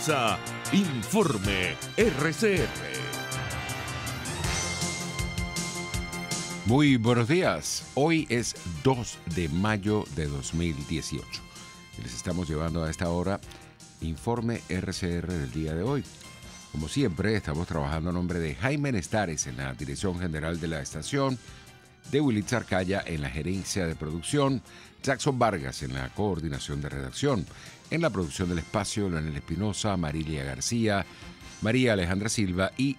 comienza Informe RCR. Muy buenos días. Hoy es 2 de mayo de 2018. Y les estamos llevando a esta hora Informe RCR del día de hoy. Como siempre, estamos trabajando a nombre de Jaime Nestares en la dirección general de la estación, de Willy Arcaya en la gerencia de producción, Jackson Vargas en la coordinación de redacción, en la producción del espacio, Leonel Espinosa, Marilia García, María Alejandra Silva y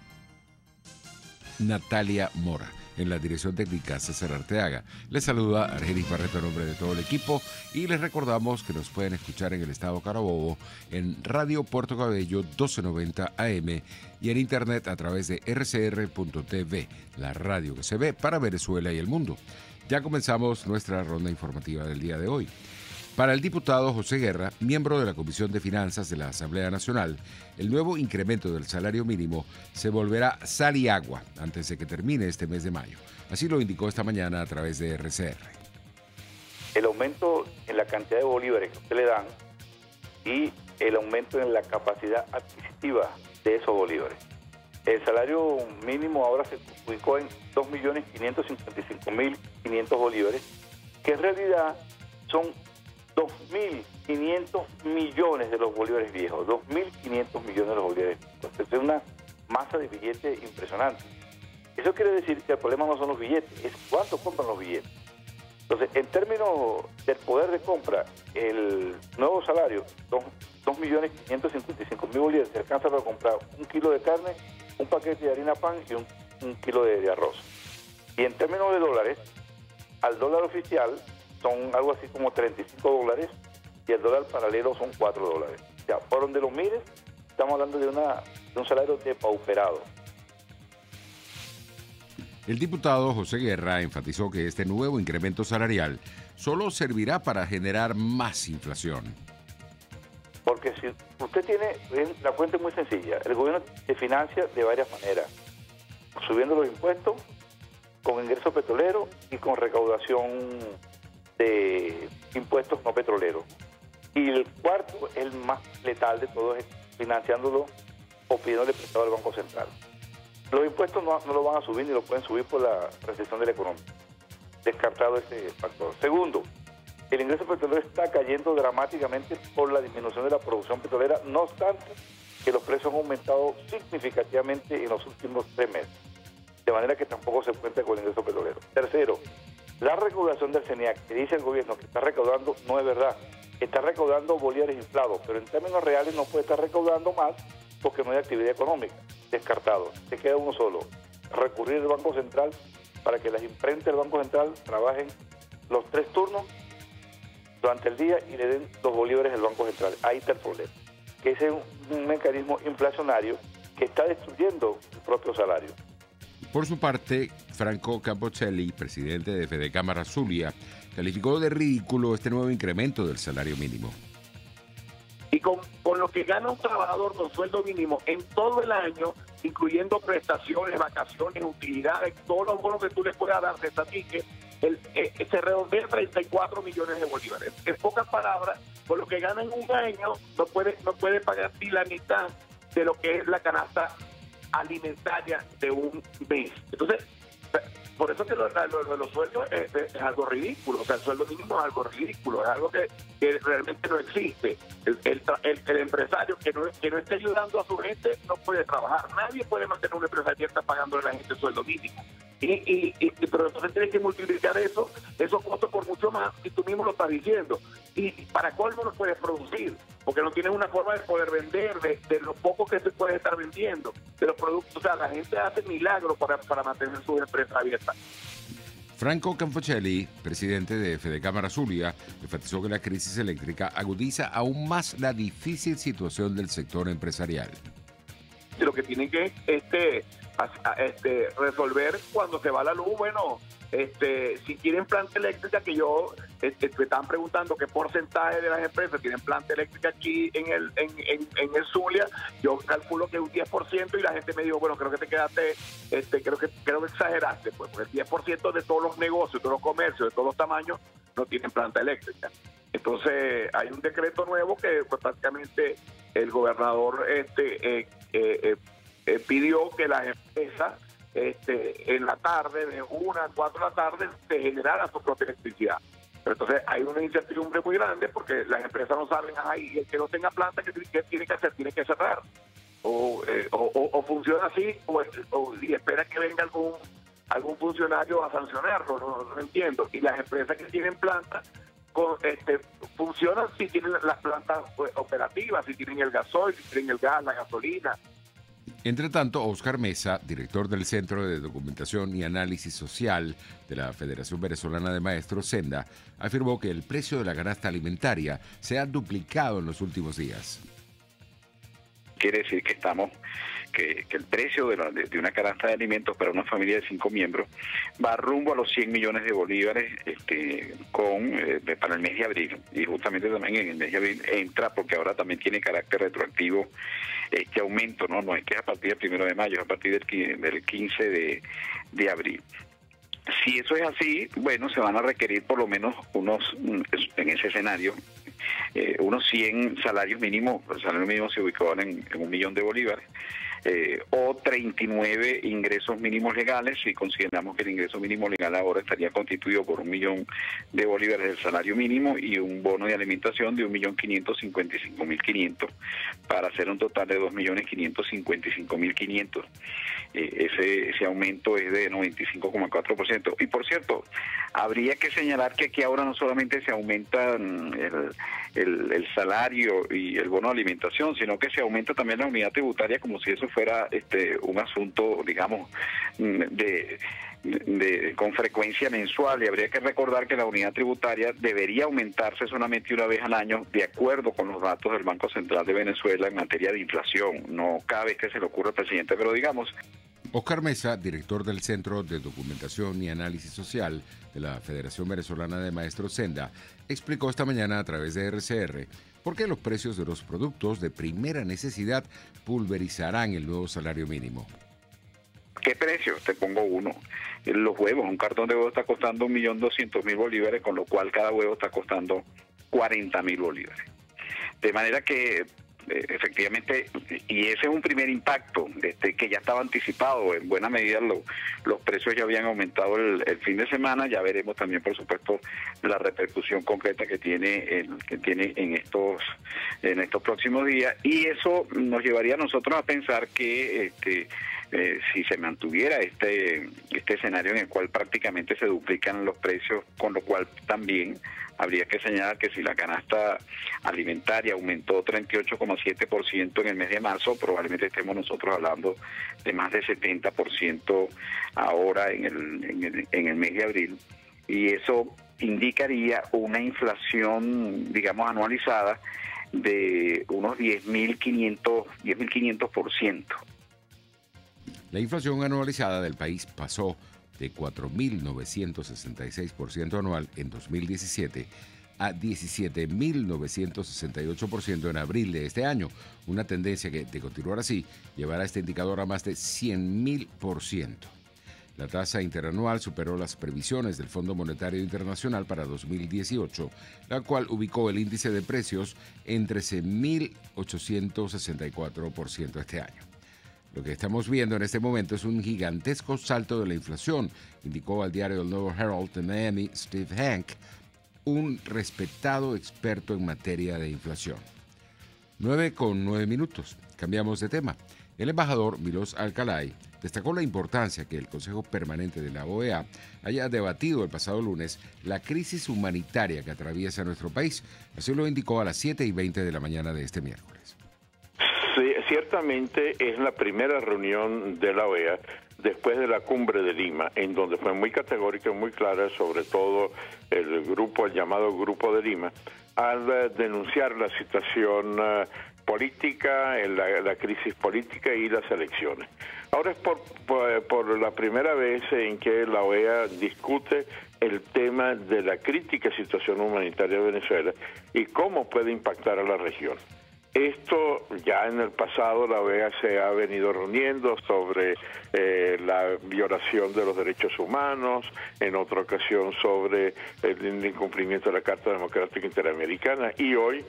Natalia Mora. En la dirección técnica, César Arteaga. Les saluda Argenis Barreto en nombre de todo el equipo y les recordamos que nos pueden escuchar en el estado Carabobo en Radio Puerto Cabello 1290 AM y en internet a través de rcr.tv, la radio que se ve para Venezuela y el mundo. Ya comenzamos nuestra ronda informativa del día de hoy. Para el diputado José Guerra, miembro de la Comisión de Finanzas de la Asamblea Nacional, el nuevo incremento del salario mínimo se volverá sal y agua antes de que termine este mes de mayo. Así lo indicó esta mañana a través de RCR. El aumento en la cantidad de bolívares que usted le dan y el aumento en la capacidad adquisitiva de esos bolívares. El salario mínimo ahora se ubicó en 2.555.500 bolívares, que en realidad son 2.500 millones de los bolívares viejos, 2.500 millones de los bolívares viejos. Entonces es una masa de billetes impresionante. Eso quiere decir que el problema no son los billetes, es cuánto compran los billetes. Entonces, en términos del poder de compra, el nuevo salario, 2.555.000 bolívares, se alcanza para comprar un kilo de carne, un paquete de harina pan y un kilo de arroz. Y en términos de dólares, al dólar oficial son algo así como $35 y el dólar paralelo son $4. O sea, por donde lo mires, estamos hablando de un salario depauperado. El diputado José Guerra enfatizó que este nuevo incremento salarial solo servirá para generar más inflación. Porque si usted tiene, la cuenta es muy sencilla, el gobierno se financia de varias maneras, subiendo los impuestos, con ingresos petroleros y con recaudación de impuestos no petroleros. Y el cuarto, el más letal de todos, es financiándolo o pidiéndole prestado al Banco Central. Los impuestos no lo van a subir ni lo pueden subir por la recesión de la economía. Descartado ese factor. Segundo, el ingreso petrolero está cayendo dramáticamente por la disminución de la producción petrolera, no obstante que los precios han aumentado significativamente en los últimos 3 meses. De manera que tampoco se cuenta con el ingreso petrolero. Tercero, la recaudación del CENIAC, que dice el gobierno que está recaudando, no es verdad. Está recaudando bolívares inflados, pero en términos reales no puede estar recaudando más porque no hay actividad económica. Descartado. Se queda uno solo. Recurrir al Banco Central para que las imprentas del Banco Central trabajen los 3 turnos durante el día y le den los bolívares al Banco Central. Ahí está el problema. Que ese es un mecanismo inflacionario que está destruyendo el propio salario. Por su parte, Franco Campocelli, presidente de Fedecámara Zulia, calificó de ridículo este nuevo incremento del salario mínimo. Y con lo que gana un trabajador con sueldo mínimo en todo el año, incluyendo prestaciones, vacaciones, utilidades, todos los bonos que tú le puedas dar de estatique, se redondea 34 millones de bolívares. En pocas palabras, por lo que gana en un año, no puede pagar ni la mitad de lo que es la canasta alimentaria de un mes. Entonces, por eso que los sueldos es algo ridículo. O sea, el sueldo mínimo es algo ridículo, es algo que realmente no existe. El empresario que no esté ayudando a su gente no puede trabajar. Nadie puede mantener una empresa abierta pagándole a la gente el sueldo mínimo. Pero entonces tienes que multiplicar esos costos por mucho más, y tú mismo lo estás diciendo. Y para colmo no puedes producir, porque no tienes una forma de poder vender de lo poco que se puede estar vendiendo, de los productos. O sea, la gente hace milagros para mantener su empresa abierta. Franco Campocelli, presidente de Fedecámara Zulia, enfatizó que la crisis eléctrica agudiza aún más la difícil situación del sector empresarial. De lo que tienen que resolver cuando se va la luz, bueno, si tienen planta eléctrica, que yo me estaban preguntando qué porcentaje de las empresas tienen planta eléctrica aquí en el Zulia. Yo calculo que un 10%, y la gente me dijo, bueno, creo que te quedaste, creo que exageraste, pues, porque el 10% de todos los negocios, de todos los comercios, de todos los tamaños, no tienen planta eléctrica. Entonces hay un decreto nuevo que pues, prácticamente el gobernador pidió que las empresas en la tarde, de 1 a 4 de la tarde, se generara su propia electricidad. Pero entonces hay una incertidumbre muy grande porque las empresas no saben, y el que no tenga planta, ¿qué tiene que hacer? Tiene que cerrar. O funciona así, y espera que venga algún funcionario a sancionarlo, no entiendo. Y las empresas que tienen planta funcionan si tienen las plantas operativas, si tienen el gasoil, si tienen el gas, la gasolina. Entre tanto, Óscar Mesa, director del Centro de Documentación y Análisis Social de la Federación Venezolana de Maestros, SENDA, afirmó que el precio de la canasta alimentaria se ha duplicado en los últimos días. Quiere decir que el precio de una canasta de alimentos para una familia de 5 miembros va rumbo a los 100 millones de bolívares para el mes de abril. Y justamente también en el mes de abril entra, porque ahora también tiene carácter retroactivo este aumento, no es que es a partir del 1 de mayo, es a partir del 15 de abril. Si eso es así, bueno, se van a requerir por lo menos en ese escenario, unos 100 salarios mínimos. El salario mínimo se ubicó en 1 millón de bolívares, o 39 ingresos mínimos legales, si consideramos que el ingreso mínimo legal ahora estaría constituido por 1 millón de bolívares del salario mínimo y un bono de alimentación de 1.555.500, para hacer un total de 2.555.500. Ese aumento es de 95,4%. Y por cierto, habría que señalar que aquí ahora no solamente se aumenta el salario y el bono de alimentación, sino que se aumenta también la unidad tributaria, como si eso fuera un asunto, digamos, con frecuencia mensual. Y habría que recordar que la unidad tributaria debería aumentarse solamente una vez al año, de acuerdo con los datos del Banco Central de Venezuela en materia de inflación, no cada vez que se le ocurra al presidente, pero digamos. Óscar Mesa, director del Centro de Documentación y Análisis Social de la Federación Venezolana de Maestros, SENDA, explicó esta mañana a través de RCR por qué los precios de los productos de primera necesidad pulverizarán el nuevo salario mínimo. ¿Qué precio? Te pongo uno. Los huevos, un cartón de huevos está costando 1.200.000 bolívares, con lo cual cada huevo está costando 40.000 bolívares. De manera que efectivamente, y ese es un primer impacto que ya estaba anticipado. En buena medida los precios ya habían aumentado el fin de semana. Ya veremos también, por supuesto, la repercusión concreta que tiene en estos próximos días, y eso nos llevaría a nosotros a pensar que si se mantuviera este escenario en el cual prácticamente se duplican los precios, con lo cual también habría que señalar que si la canasta alimentaria aumentó 38,7% en el mes de marzo, probablemente estemos nosotros hablando de más de 70% ahora en el mes de abril, y eso indicaría una inflación, digamos, anualizada de unos 10.500%. La inflación anualizada del país pasó de 4.966% anual en 2017 a 17.968% en abril de este año, una tendencia que, de continuar así, llevará este indicador a más de 100.000%. La tasa interanual superó las previsiones del Fondo Monetario Internacional para 2018, la cual ubicó el índice de precios en 13.864% este año. Lo que estamos viendo en este momento es un gigantesco salto de la inflación, indicó al diario El Nuevo Herald de Miami Steve Hank, un respetado experto en materia de inflación. 9:09. Cambiamos de tema. El embajador Milos Alcalay destacó la importancia que el Consejo Permanente de la OEA haya debatido el pasado lunes la crisis humanitaria que atraviesa nuestro país. Así lo indicó a las 7:20 de la mañana de este miércoles. Sí, ciertamente es la primera reunión de la OEA después de la cumbre de Lima, en donde fue muy categórica y muy clara, sobre todo el llamado Grupo de Lima, al denunciar la situación política, la crisis política y las elecciones. Ahora es por la primera vez en que la OEA discute el tema de la crítica situación humanitaria de Venezuela y cómo puede impactar a la región. Esto ya en el pasado la OEA se ha venido reuniendo sobre la violación de los derechos humanos, en otra ocasión sobre el incumplimiento de la Carta Democrática Interamericana, y hoy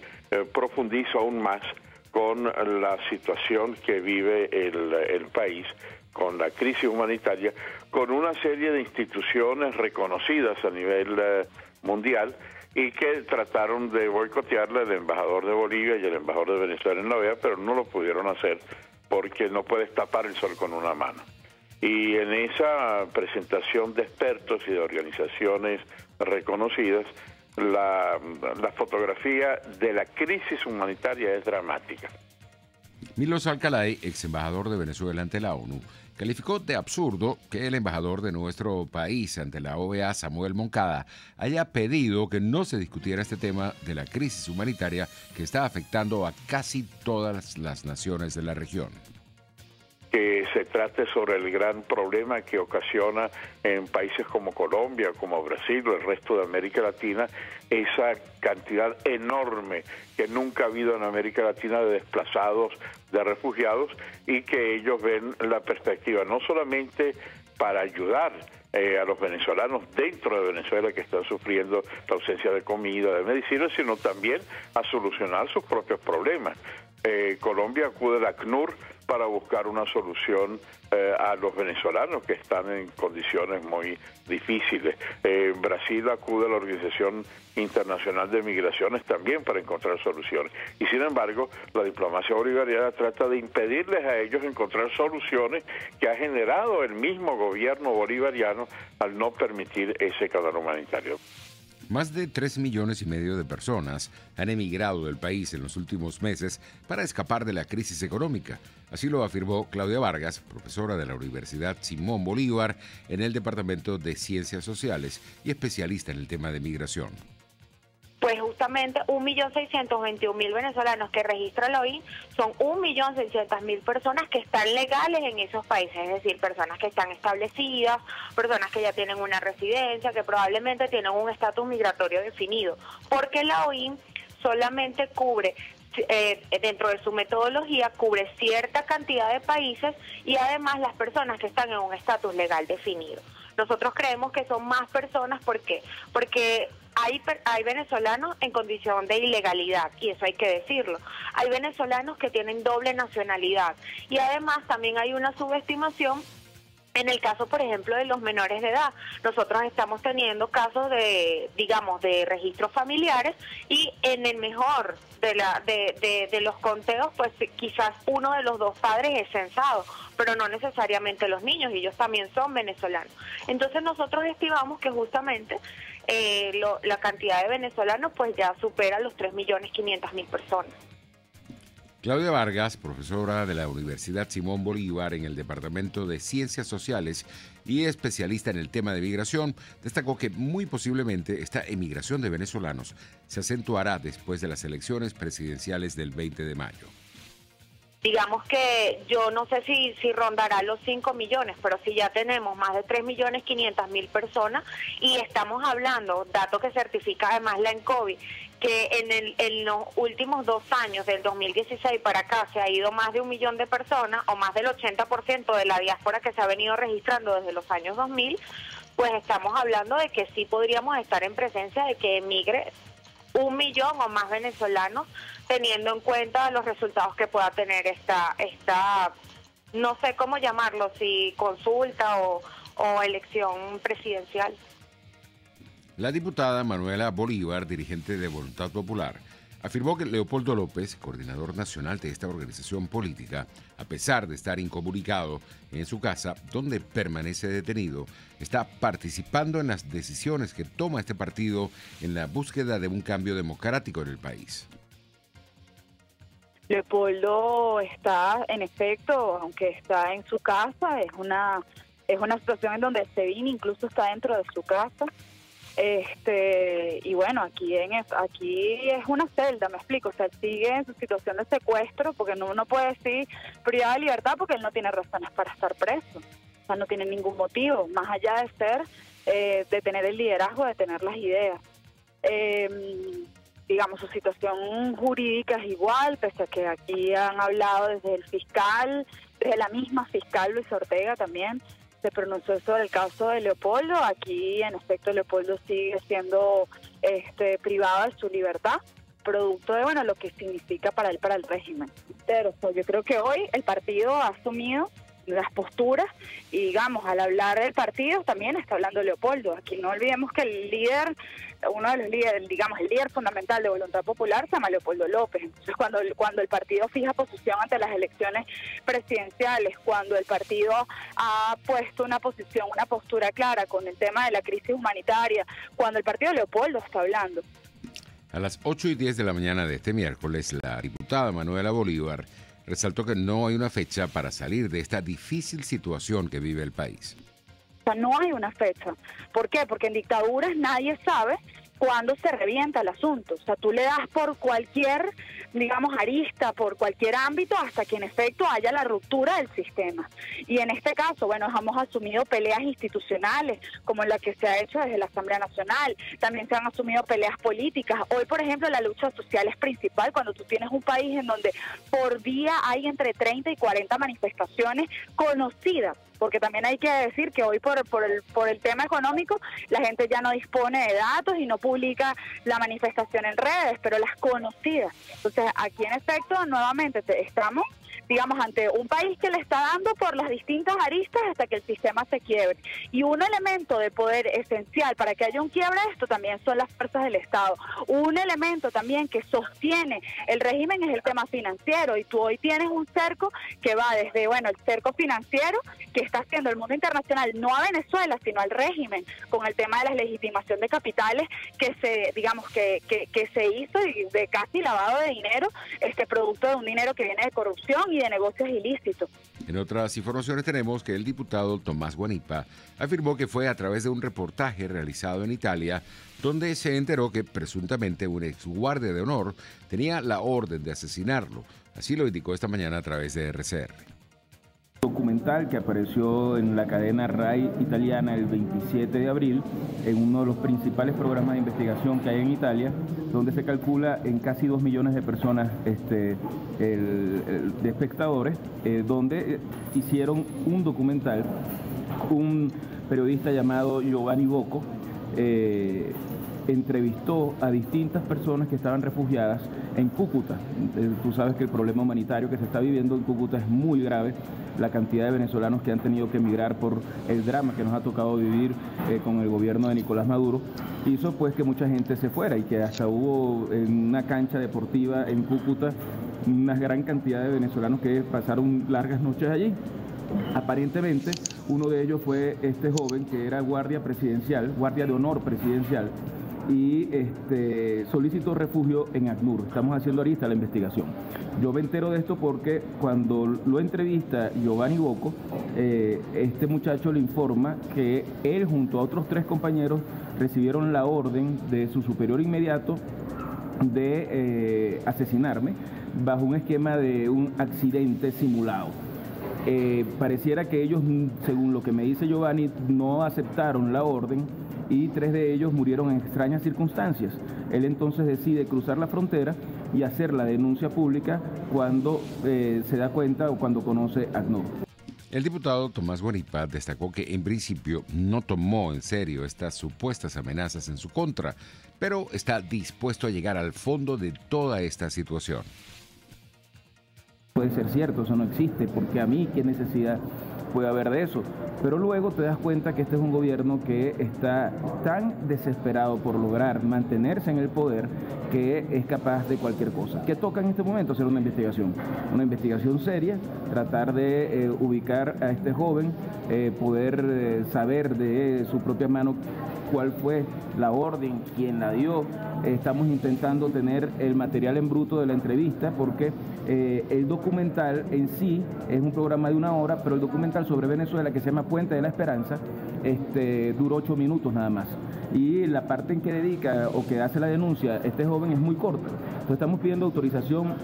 profundiza aún más con la situación que vive el país, con la crisis humanitaria, con una serie de instituciones reconocidas a nivel mundial, y que trataron de boicotearla el embajador de Bolivia y el embajador de Venezuela en la OEA, pero no lo pudieron hacer porque no puedes tapar el sol con una mano. Y en esa presentación de expertos y de organizaciones reconocidas, la fotografía de la crisis humanitaria es dramática. Milos Alcalay, ex embajador de Venezuela ante la ONU, calificó de absurdo que el embajador de nuestro país ante la OEA, Samuel Moncada, haya pedido que no se discutiera este tema de la crisis humanitaria que está afectando a casi todas las naciones de la región. Que se trate sobre el gran problema que ocasiona en países como Colombia, como Brasil o el resto de América Latina, esa cantidad enorme que nunca ha habido en América Latina de desplazados, de refugiados, y que ellos ven la perspectiva no solamente para ayudar a los venezolanos dentro de Venezuela que están sufriendo la ausencia de comida, de medicinas, sino también a solucionar sus propios problemas. Colombia acude a la ACNUR para buscar una solución a los venezolanos que están en condiciones muy difíciles. Brasil acude a la Organización Internacional de Migraciones también para encontrar soluciones. Y sin embargo, la diplomacia bolivariana trata de impedirles a ellos encontrar soluciones que ha generado el mismo gobierno bolivariano al no permitir ese canal humanitario. Más de 3,5 millones de personas han emigrado del país en los últimos meses para escapar de la crisis económica. Así lo afirmó Claudia Vargas, profesora de la Universidad Simón Bolívar en el Departamento de Ciencias Sociales y especialista en el tema de migración. Pues justamente 1.621.000 venezolanos que registra la OIM son 1.600.000 personas que están legales en esos países, es decir, personas que están establecidas, personas que ya tienen una residencia, que probablemente tienen un estatus migratorio definido, porque la OIM solamente cubre, dentro de su metodología, cubre cierta cantidad de países y además las personas que están en un estatus legal definido. Nosotros creemos que son más personas, ¿por qué? Porque hay venezolanos en condición de ilegalidad, y eso hay que decirlo. Hay venezolanos que tienen doble nacionalidad, y además también hay una subestimación en el caso, por ejemplo, de los menores de edad. Nosotros estamos teniendo casos de, digamos, de registros familiares, y en el mejor de los conteos, pues quizás uno de los dos padres es censado, pero no necesariamente los niños, y ellos también son venezolanos. Entonces nosotros estimamos que justamente la cantidad de venezolanos pues ya supera los 3.500.000 personas. Claudia Vargas, profesora de la Universidad Simón Bolívar en el Departamento de Ciencias Sociales y especialista en el tema de migración, destacó que muy posiblemente esta emigración de venezolanos se acentuará después de las elecciones presidenciales del 20 de mayo. Digamos que yo no sé si rondará los 5 millones, pero si ya tenemos más de 3.500.000 personas y estamos hablando, dato que certifica además la ENCOVI, que en los últimos 2 años, del 2016 para acá, se ha ido más de 1 millón de personas, o más del 80% de la diáspora que se ha venido registrando desde los años 2000, pues estamos hablando de que sí podríamos estar en presencia de que emigre 1 millón o más venezolanos, teniendo en cuenta los resultados que pueda tener esta no sé cómo llamarlo, si consulta o elección presidencial. La diputada Manuela Bolívar, dirigente de Voluntad Popular, afirmó que Leopoldo López, coordinador nacional de esta organización política, a pesar de estar incomunicado en su casa, donde permanece detenido, está participando en las decisiones que toma este partido en la búsqueda de un cambio democrático en el país. Leopoldo está, en efecto, aunque está en su casa, es una situación en donde Sevin incluso está dentro de su casa. Y bueno, aquí es una celda, me explico, o sea, él sigue en su situación de secuestro, porque uno puede decir privado de libertad porque él no tiene razones para estar preso, o sea, no tiene ningún motivo, más allá de ser, de tener el liderazgo, de tener las ideas. digamos, su situación jurídica es igual, pese a que aquí han hablado desde el fiscal, desde la misma fiscal Luis Ortega también, se pronunció sobre el caso de Leopoldo. Aquí, en efecto, Leopoldo sigue siendo privado de su libertad, producto de, bueno, lo que significa para él, para el régimen. Pero yo creo que hoy el partido ha asumido las posturas y, digamos, al hablar del partido también está hablando Leopoldo. Aquí no olvidemos que el líder, uno de los líderes, digamos, el líder fundamental de Voluntad Popular se llama Leopoldo López. Entonces, cuando el partido fija posición ante las elecciones presidenciales, cuando el partido ha puesto una posición, una postura clara con el tema de la crisis humanitaria, cuando el partido Leopoldo está hablando. A las 8:10 de la mañana de este miércoles, la diputada Manuela Bolívar resaltó que no hay una fecha para salir de esta difícil situación que vive el país. O sea, no hay una fecha. ¿Por qué? Porque en dictaduras nadie sabe cuándo se revienta el asunto. O sea, tú le das por cualquier, digamos, arista, por cualquier ámbito, hasta que en efecto haya la ruptura del sistema. Y en este caso, bueno, hemos asumido peleas institucionales, como la que se ha hecho desde la Asamblea Nacional. También se han asumido peleas políticas. Hoy, por ejemplo, la lucha social es principal cuando tú tienes un país en donde por día hay entre 30 y 40 manifestaciones conocidas. Porque también hay que decir que hoy por el tema económico la gente ya no dispone de datos y no publica la manifestación en redes, pero las conocidas. Entonces, aquí en efecto, nuevamente estamos, digamos, ante un país que le está dando por las distintas aristas hasta que el sistema se quiebre. Y un elemento de poder esencial para que haya un quiebre de esto también son las fuerzas del Estado. Un elemento también que sostiene el régimen es el tema financiero, y tú hoy tienes un cerco que va desde, bueno, el cerco financiero que está haciendo el mundo internacional, no a Venezuela, sino al régimen, con el tema de la legitimación de capitales que se, digamos, que se hizo de casi lavado de dinero, producto de un dinero que viene de corrupción y de negocios ilícitos. En otras informaciones tenemos que el diputado Tomás Guanipa afirmó que fue a través de un reportaje realizado en Italia donde se enteró que presuntamente un exguardia de honor tenía la orden de asesinarlo. Así lo indicó esta mañana a través de RCR. Documental que apareció en la cadena RAI italiana el 27 de abril en uno de los principales programas de investigación que hay en Italia, donde se calcula en casi 2 millones de personas de espectadores, donde hicieron un documental, un periodista llamado Giovanni Bocco entrevistó a distintas personas que estaban refugiadas en Cúcuta. Tú sabes que el problema humanitario que se está viviendo en Cúcuta es muy grave. La cantidad de venezolanos que han tenido que emigrar por el drama que nos ha tocado vivir con el gobierno de Nicolás Maduro hizo pues que mucha gente se fuera, y que hasta hubo en una cancha deportiva en Cúcuta una gran cantidad de venezolanos que pasaron largas noches allí. Aparentemente uno de ellos fue este joven que era guardia presidencial, guardia de honor presidencial, y solicitó refugio en ACNUR. Estamos haciendo ahorita la investigación. Yo me entero de esto porque cuando lo entrevista Giovanni Bocco, este muchacho le informa que él junto a otros 3 compañeros recibieron la orden de su superior inmediato de asesinarme bajo un esquema de un accidente simulado. Pareciera que ellos, según lo que me dice Giovanni, no aceptaron la orden y 3 de ellos murieron en extrañas circunstancias. Él entonces decide cruzar la frontera y hacer la denuncia pública cuando se da cuenta o cuando conoce ACNUR. El diputado Tomás Guanipa destacó que en principio no tomó en serio estas supuestas amenazas en su contra, pero está dispuesto a llegar al fondo de toda esta situación. Puede ser cierto, eso no existe, porque a mí qué necesidad puede haber de eso. Pero luego te das cuenta que este es un gobierno que está tan desesperado por lograr mantenerse en el poder que es capaz de cualquier cosa. ¿Qué toca en este momento? Hacer una investigación seria, tratar de ubicar a este joven, poder saber de su propia mano cuál fue la orden, quién la dio. Estamos intentando tener el material en bruto de la entrevista porque el documental en sí es un programa de 1 hora, pero el documental sobre Venezuela que se llama Puente de la Esperanza duró 8 minutos nada más. Y la parte en que dedica o que hace la denuncia este joven es muy corta. Entonces estamos pidiendo autorización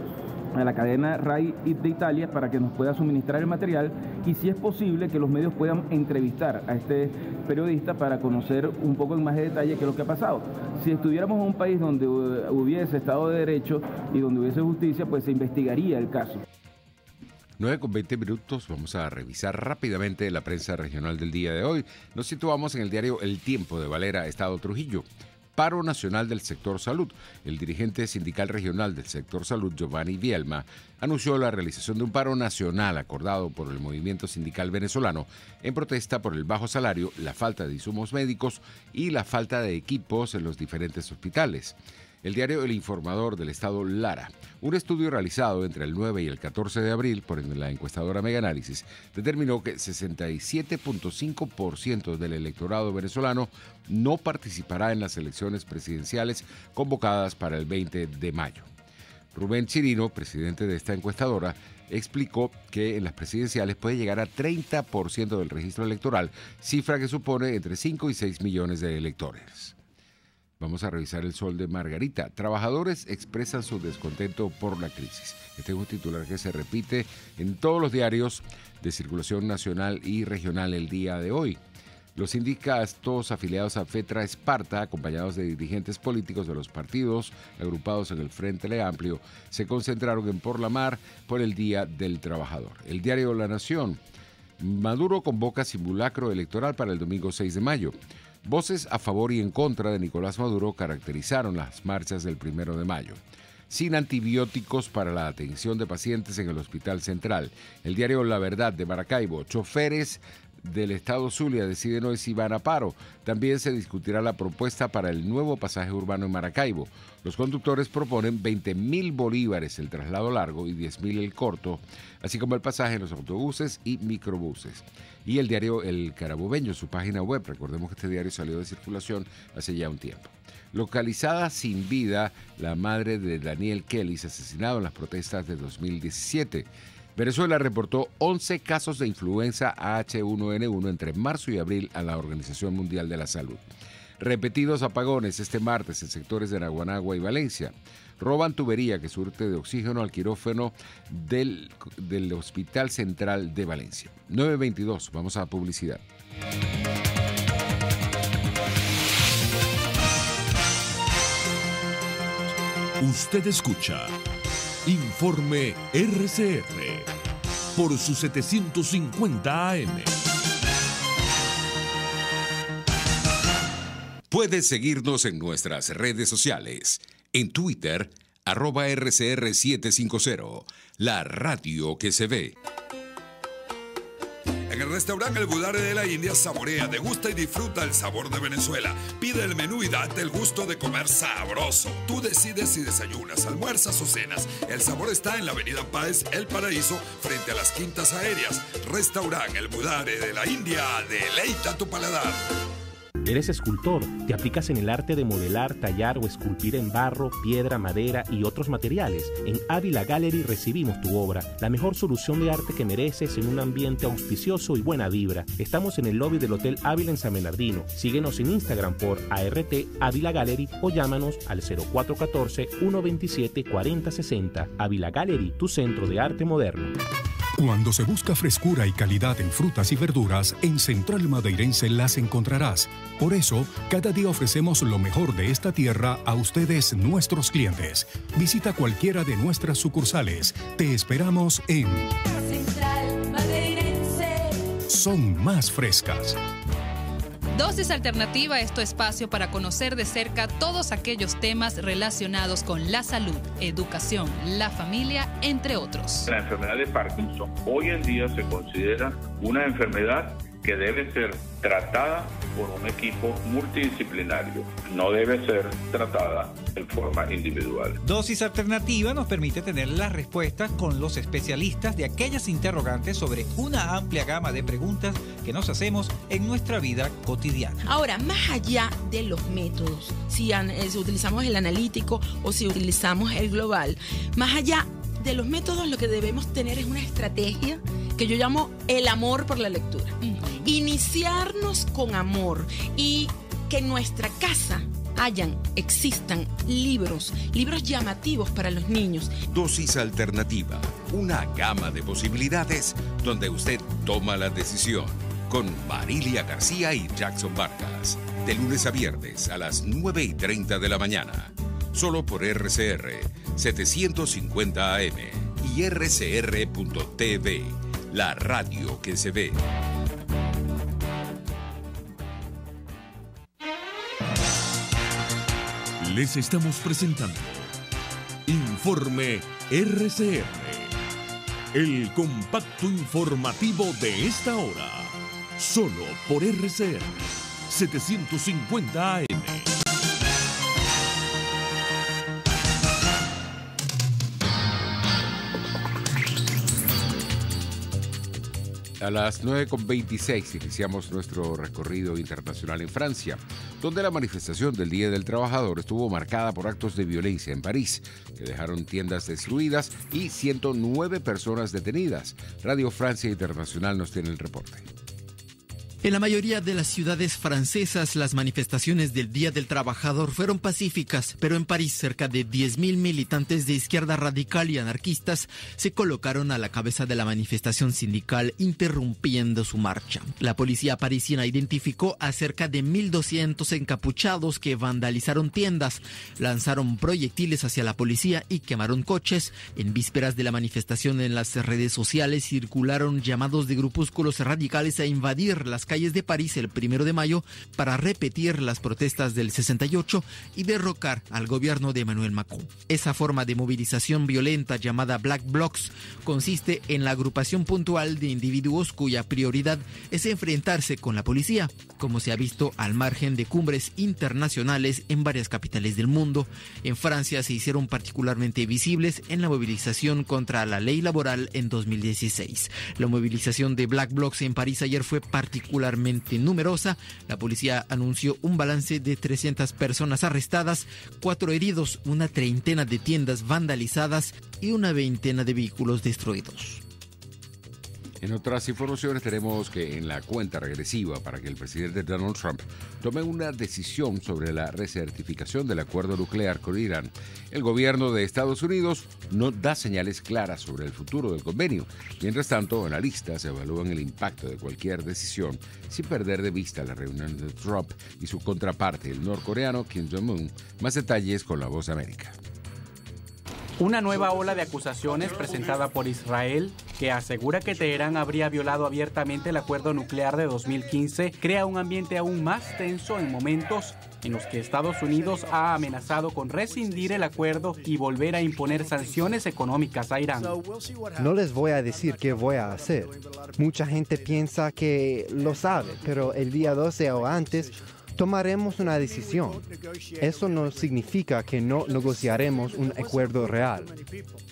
a la cadena RAI de Italia para que nos pueda suministrar el material y si es posible que los medios puedan entrevistar a este periodista para conocer un poco en más de detalle qué es lo que ha pasado. Si estuviéramos en un país donde hubiese Estado de Derecho y donde hubiese justicia, pues se investigaría el caso. 9:20, vamos a revisar rápidamente la prensa regional del día de hoy. Nos situamos en el diario El Tiempo de Valera, Estado Trujillo. Paro nacional del sector salud. El dirigente sindical regional del sector salud, Giovanni Vielma, anunció la realización de un paro nacional acordado por el movimiento sindical venezolano en protesta por el bajo salario, la falta de insumos médicos y la falta de equipos en los diferentes hospitales. El diario El Informador del Estado Lara. Un estudio realizado entre el 9 y el 14 de abril por la encuestadora Megaanálisis determinó que 67.5% del electorado venezolano no participará en las elecciones presidenciales convocadas para el 20 de mayo. Rubén Chirino, presidente de esta encuestadora, explicó que en las presidenciales puede llegar a 30% del registro electoral, cifra que supone entre 5 y 6 millones de electores. Vamos a revisar El Sol de Margarita. Trabajadores expresan su descontento por la crisis. Este es un titular que se repite en todos los diarios de circulación nacional y regional el día de hoy. Los sindicatos afiliados a FETRA Esparta, acompañados de dirigentes políticos de los partidos agrupados en el Frente Amplio, se concentraron en Por la Mar por el Día del Trabajador. El diario La Nación. Maduro convoca simulacro electoral para el domingo 6 de mayo. Voces a favor y en contra de Nicolás Maduro caracterizaron las marchas del 1 de mayo. Sin antibióticos para la atención de pacientes en el Hospital Central. El diario La Verdad de Maracaibo. Choferes del Estado Zulia deciden hoy si van a paro. También se discutirá la propuesta para el nuevo pasaje urbano en Maracaibo. Los conductores proponen 20.000 bolívares el traslado largo y 10.000 el corto, así como el pasaje en los autobuses y microbuses. Y el diario El Carabobeño, su página web, recordemos que este diario salió de circulación hace ya un tiempo. Localizada sin vida la madre de Daniel Kelly, asesinado en las protestas de 2017. Venezuela reportó 11 casos de influenza H1N1 entre marzo y abril a la Organización Mundial de la Salud. Repetidos apagones este martes en sectores de Naguanagua y Valencia. Roban tubería que surte de oxígeno al quirófano del Hospital Central de Valencia. 9:22, vamos a publicidad. Usted escucha Informe RCR por su 750 AM. Puedes seguirnos en nuestras redes sociales. En Twitter, @RCR750, la radio que se ve. En el restaurante El Budare de la India, saborea, degusta y disfruta el sabor de Venezuela. Pide el menú y date el gusto de comer sabroso. Tú decides si desayunas, almuerzas o cenas. El sabor está en la avenida Páez, El Paraíso, frente a las Quintas Aéreas. Restaurante El Budare de la India, deleita tu paladar. ¿Eres escultor? ¿Te aplicas en el arte de modelar, tallar o esculpir en barro, piedra, madera y otros materiales? En Ávila Gallery recibimos tu obra, la mejor solución de arte que mereces en un ambiente auspicioso y buena vibra. Estamos en el lobby del Hotel Ávila en San Bernardino. Síguenos en Instagram por ART Ávila Gallery o llámanos al 0414-127-4060. Ávila Gallery, tu centro de arte moderno. Cuando se busca frescura y calidad en frutas y verduras, en Central Madeirense las encontrarás. Por eso, cada día ofrecemos lo mejor de esta tierra a ustedes, nuestros clientes. Visita cualquiera de nuestras sucursales. Te esperamos en Central Madeirense. Son más frescas. Dosis Alternativa es tu espacio para conocer de cerca todos aquellos temas relacionados con la salud, educación, la familia, entre otros. La enfermedad de Parkinson hoy en día se considera una enfermedad que debe ser tratada por un equipo multidisciplinario, no debe ser tratada en forma individual. Dosis Alternativa nos permite tener las respuestas con los especialistas de aquellas interrogantes sobre una amplia gama de preguntas que nos hacemos en nuestra vida cotidiana. Ahora, más allá de los métodos, si utilizamos el analítico o si utilizamos el global, más allá de los métodos, lo que debemos tener es una estrategia que yo llamo el amor por la lectura. Iniciarnos con amor y que nuestra casa existan libros llamativos para los niños. Dosis Alternativa, una gama de posibilidades donde usted toma la decisión. Con Marilia García y Jackson Vargas, de lunes a viernes a las 9:30 de la mañana. Solo por RCR 750 AM y rcr.tv, la radio que se ve. Les estamos presentando Informe RCR, el compacto informativo de esta hora, solo por RCR 750 AM. A las 9:26 iniciamos nuestro recorrido internacional en Francia, donde la manifestación del Día del Trabajador estuvo marcada por actos de violencia en París, que dejaron tiendas destruidas y 109 personas detenidas. Radio Francia Internacional nos tiene el reporte. En la mayoría de las ciudades francesas, las manifestaciones del Día del Trabajador fueron pacíficas, pero en París cerca de 10.000 militantes de izquierda radical y anarquistas se colocaron a la cabeza de la manifestación sindical, interrumpiendo su marcha. La policía parisina identificó a cerca de 1.200 encapuchados que vandalizaron tiendas, lanzaron proyectiles hacia la policía y quemaron coches. En vísperas de la manifestación, en las redes sociales circularon llamados de grupúsculos radicales a invadir las calles de París el 1 de mayo para repetir las protestas del 68 y derrocar al gobierno de Emmanuel Macron. Esa forma de movilización violenta llamada Black Blocs consiste en la agrupación puntual de individuos cuya prioridad es enfrentarse con la policía, como se ha visto al margen de cumbres internacionales en varias capitales del mundo. En Francia se hicieron particularmente visibles en la movilización contra la ley laboral en 2016. La movilización de Black Blocs en París ayer fue particularmente numerosa. La policía anunció un balance de 300 personas arrestadas, 4 heridos, una treintena de tiendas vandalizadas y una veintena de vehículos destruidos. En otras informaciones tenemos que en la cuenta regresiva para que el presidente Donald Trump tome una decisión sobre la recertificación del acuerdo nuclear con Irán, el gobierno de Estados Unidos no da señales claras sobre el futuro del convenio. Mientras tanto, analistas evalúan el impacto de cualquier decisión sin perder de vista la reunión de Trump y su contraparte, el norcoreano Kim Jong-un. Más detalles con La Voz de América. Una nueva ola de acusaciones presentada por Israel, que asegura que Teherán habría violado abiertamente el acuerdo nuclear de 2015, crea un ambiente aún más tenso en momentos en los que Estados Unidos ha amenazado con rescindir el acuerdo y volver a imponer sanciones económicas a Irán. No les voy a decir qué voy a hacer. Mucha gente piensa que lo sabe, pero el día 12 o antes tomaremos una decisión. Eso no significa que no negociaremos un acuerdo real.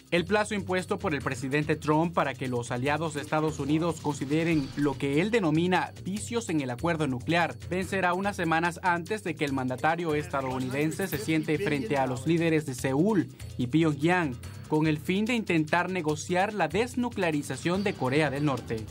El plazo impuesto por el presidente Trump para que los aliados de Estados Unidos consideren lo que él denomina vicios en el acuerdo nuclear vencerá unas semanas antes de que el mandatario estadounidense se siente frente a los líderes de Seúl y Pyongyang con el fin de intentar negociar la desnuclearización de Corea del Norte.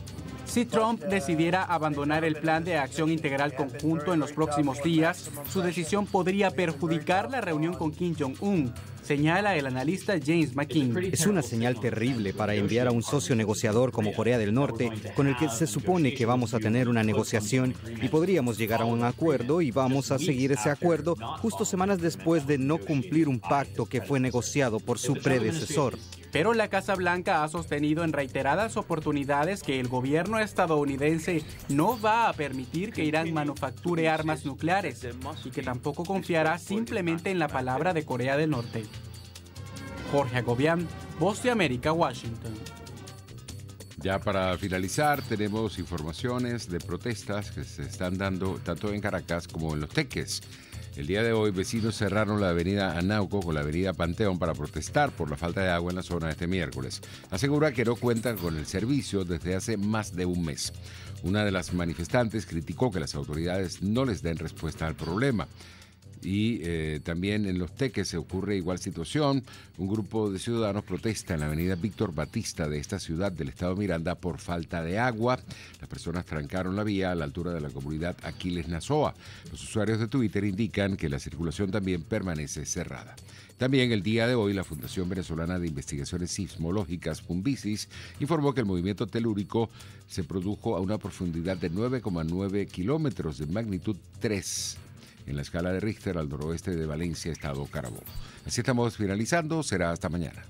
Si Trump decidiera abandonar el plan de acción integral conjunto en los próximos días, su decisión podría perjudicar la reunión con Kim Jong-un, señala el analista James McKean. Es una señal terrible para enviar a un socio negociador como Corea del Norte, con el que se supone que vamos a tener una negociación y podríamos llegar a un acuerdo y vamos a seguir ese acuerdo justo semanas después de no cumplir un pacto que fue negociado por su predecesor. Pero la Casa Blanca ha sostenido en reiteradas oportunidades que el gobierno estadounidense no va a permitir que Irán manufacture armas nucleares y que tampoco confiará simplemente en la palabra de Corea del Norte. Jorge Agobián, Voz de América, Washington. Ya para finalizar, tenemos informaciones de protestas que se están dando tanto en Caracas como en Los Teques. El día de hoy, vecinos cerraron la avenida Anauco con la avenida Panteón para protestar por la falta de agua en la zona este miércoles. Asegura que no cuentan con el servicio desde hace más de un mes. Una de las manifestantes criticó que las autoridades no les den respuesta al problema. Y también en Los Teques se ocurre igual situación. Un grupo de ciudadanos protesta en la avenida Víctor Batista de esta ciudad del estado Miranda por falta de agua. Las personas trancaron la vía a la altura de la comunidad Aquiles Nazoa. Los usuarios de Twitter indican que la circulación también permanece cerrada. También el día de hoy la Fundación Venezolana de Investigaciones Sismológicas, Funvisis, informó que el movimiento telúrico se produjo a una profundidad de 9,9 kilómetros de magnitud 3 en la escala de Richter al noroeste de Valencia, estado Carabobo. Así estamos finalizando, será hasta mañana.